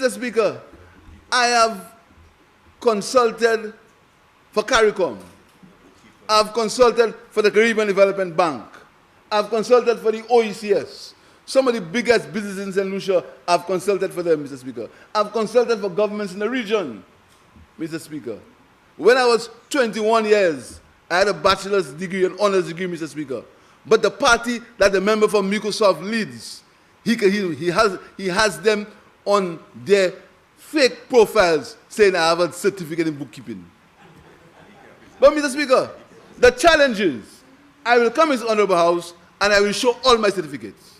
Mr. Speaker, I have consulted for CARICOM. I've consulted for the Caribbean Development Bank. I've consulted for the OECS. Some of the biggest businesses in St. Lucia, I've consulted for them, Mr. Speaker. I've consulted for governments in the region, Mr. Speaker. When I was 21 years, I had a bachelor's degree, an honors degree, Mr. Speaker. But the party that the member from Microsoft leads, he has them on their fake profiles saying I have a certificate in bookkeeping. But, Mr. Speaker, the challenge is I will come into the Honorable House and I will show all my certificates.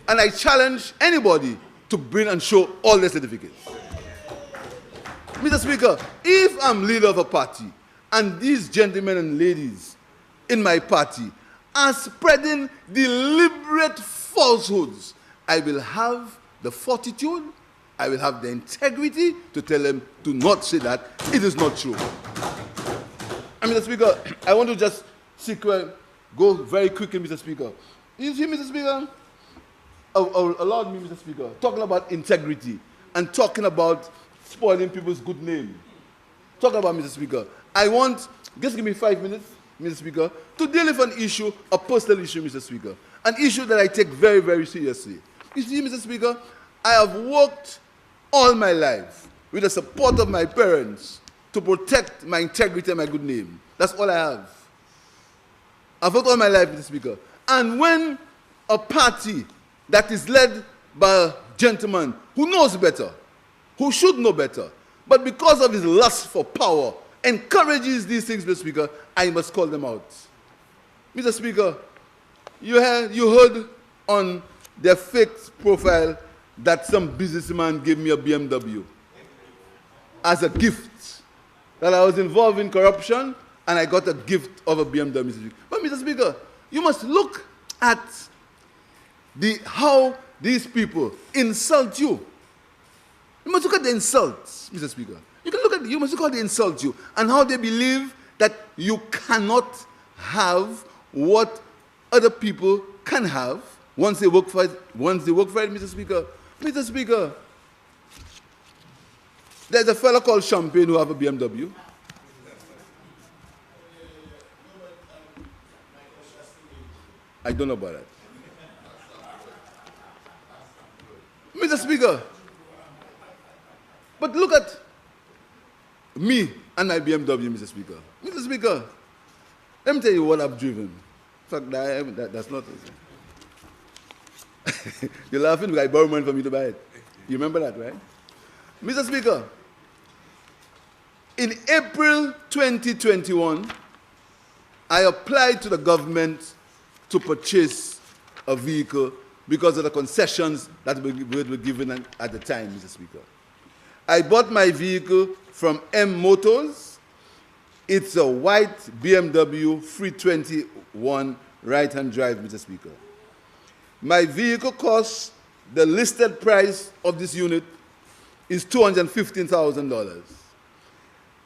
And I challenge anybody to bring and show all their certificates. Mr. Speaker, if I'm leader of a party and these gentlemen and ladies in my party are spreading deliberate falsehoods, I will have the fortitude, I will have the integrity to tell them, do not say that. It is not true. And Mr. Speaker, I want to just go very quickly, Mr. Speaker. You see, Mr. Speaker, allow me, Mr. Speaker, talking about integrity and talking about spoiling people's good name. Talking about, Mr. Speaker, I want, just give me 5 minutes, Mr. Speaker, to deal with an issue, a personal issue, Mr. Speaker, an issue that I take very, very seriously. You see, Mr. Speaker, I have worked all my life with the support of my parents to protect my integrity and my good name. That's all I have. I've worked all my life, Mr. Speaker. And when a party that is led by a gentleman who knows better, who should know better, but because of his lust for power, encourages these things, Mr. Speaker, I must call them out. Mr. Speaker, you heard on their fake profile that some businessman gave me a BMW as a gift, that I was involved in corruption and I got a gift of a BMW, Mr. Speaker. But, Mr. Speaker, you must look at how these people insult you. You must look at the insults, Mr. Speaker. You must look at the insult you and how they believe that you cannot have what other people can have once they work for it, Mr. Speaker. Mr. Speaker, there's a fellow called Champagne who have a BMW. I don't know about that. Mr. Speaker, but look at me and my BMW, Mr. Speaker. Mr. Speaker, let me tell you what I've driven. In fact, that's not... You're laughing because I borrowed money from you to buy it. You remember that, right? Mr. Speaker, in April 2021, I applied to the government to purchase a vehicle because of the concessions that were given at the time, Mr. Speaker. I bought my vehicle from M Motors. It's a white BMW 321 right-hand drive, Mr. Speaker. My vehicle costs, the listed price of this unit is $215,000.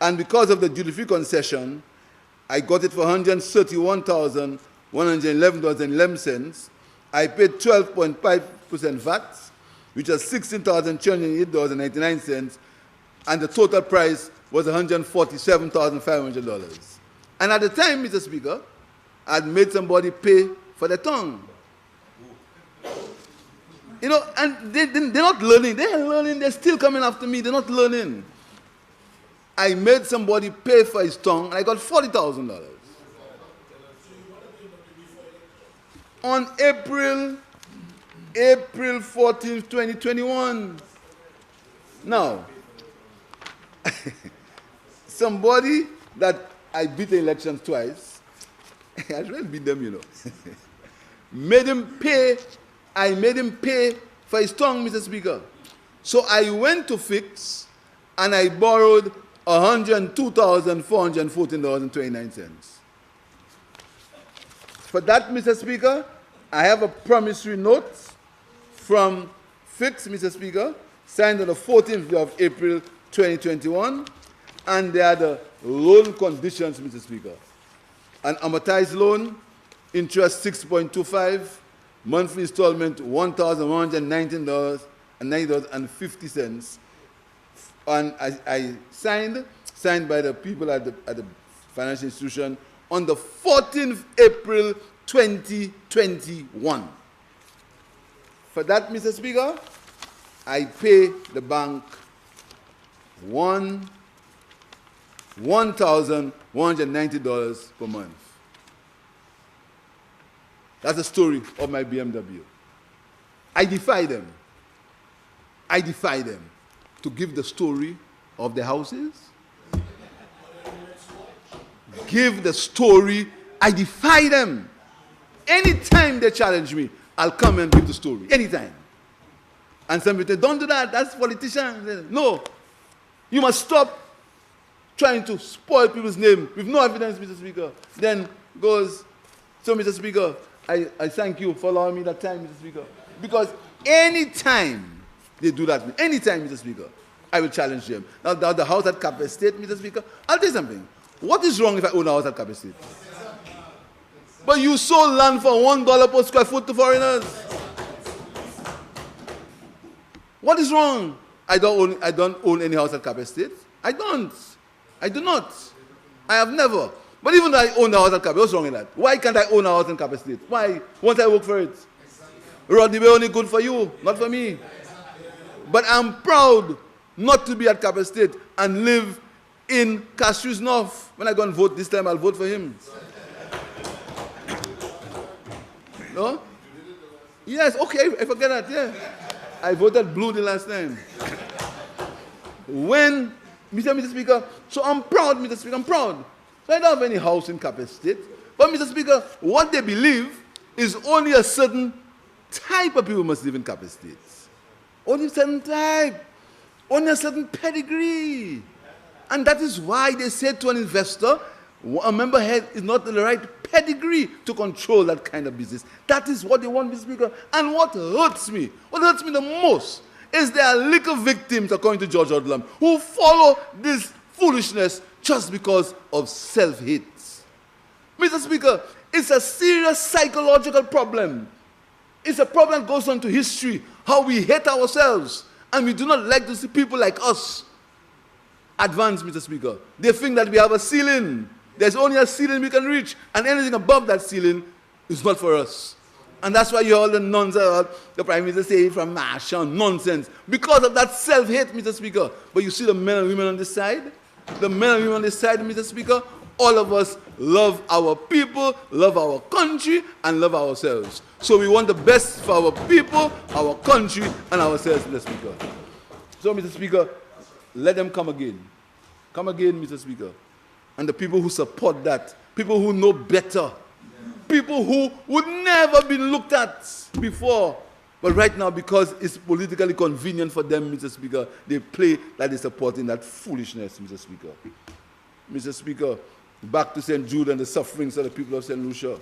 And because of the duty-free concession, I got it for $131,111.11. I paid 12.5% VAT, which is $16,208.99, and the total price was $147,500. And at the time, Mr. Speaker, I'd made somebody pay for the tongue. You know, and they're not learning. They're learning. They're still coming after me. They're not learning. I made somebody pay for his tongue, and I got $40,000. On April 14, 2021. Now, somebody that I beat the elections twice, I really beat them, you know, made him pay. I made him pay for his tongue, Mr. Speaker. So I went to Fix and I borrowed $102,414.29. For that, Mr. Speaker, I have a promissory note from Fix, Mr. Speaker, signed on the 14th of April 2021, and there are the loan conditions, Mr. Speaker. An amortized loan, interest 6.25, monthly installment $1,119, and $9.50. And I signed by the people at the financial institution on the 14th April 2021. For that, Mr. Speaker, I pay the bank $1,190 per month. That's the story of my BMW. I defy them to give the story of the houses. Give the story. I defy them. Anytime they challenge me, I'll come and give the story. Anytime. And some people say, don't do that. That's politicians. No. You must stop trying to spoil people's name with no evidence, Mr. Speaker. Then goes, so Mr. Speaker, I thank you for allowing me that time, Mr. Speaker. Because anytime they do that, anytime, Mr. Speaker, I will challenge them. Now the house at Cap Estate, Mr. Speaker, I'll tell you something. What is wrong if I own a house at Cap Estate? But you sold land for $1 per square foot to foreigners. What is wrong? I don't own any house at Cap Estate. I do not. I have never. But even though I own a house at Cap, what's wrong with that? Why can't I own a house in Cap Estate? Why? Won't I work for it? Rodney Bay only good for you, not for me. But I'm proud not to be at Cap Estate and live in Castries North. When I go and vote this time, I'll vote for him. No? Yes, okay, I forget that, yeah. I voted blue the last time. When, Mr. Speaker, so I'm proud, Mr. Speaker, I'm proud. So I don't have any house in Cap Estate. But, Mr. Speaker, what they believe is only a certain type of people must live in Cap Estate. Only a certain type. Only a certain pedigree. And that is why they said to an investor, a member head is not the right pedigree to control that kind of business. That is what they want, Mr. Speaker. And what hurts me the most, is there are little victims, according to George Odlum, who follow this foolishness just because of self-hate. Mr. Speaker, it's a serious psychological problem. It's a problem that goes on to history, how we hate ourselves, and we do not like to see people like us advance, Mr. Speaker. They think that we have a ceiling. There's only a ceiling we can reach, and anything above that ceiling is not for us. And that's why you all the nonsense, the Prime Minister saying from Marshall, nonsense, because of that self-hate, Mr. Speaker. But you see the men and women on this side? The men and women on this side, Mr. Speaker, all of us love our people, love our country, and love ourselves. So we want the best for our people, our country, and ourselves, Mr. Speaker. So, Mr. Speaker, let them come again. Come again, Mr. Speaker. And the people who support that, people who know better, people who would never been looked at before, but right now, because it's politically convenient for them, Mr. Speaker, they play like they're supporting that foolishness, Mr. Speaker. Mr. Speaker, back to St. Jude and the sufferings of the people of St. Lucia.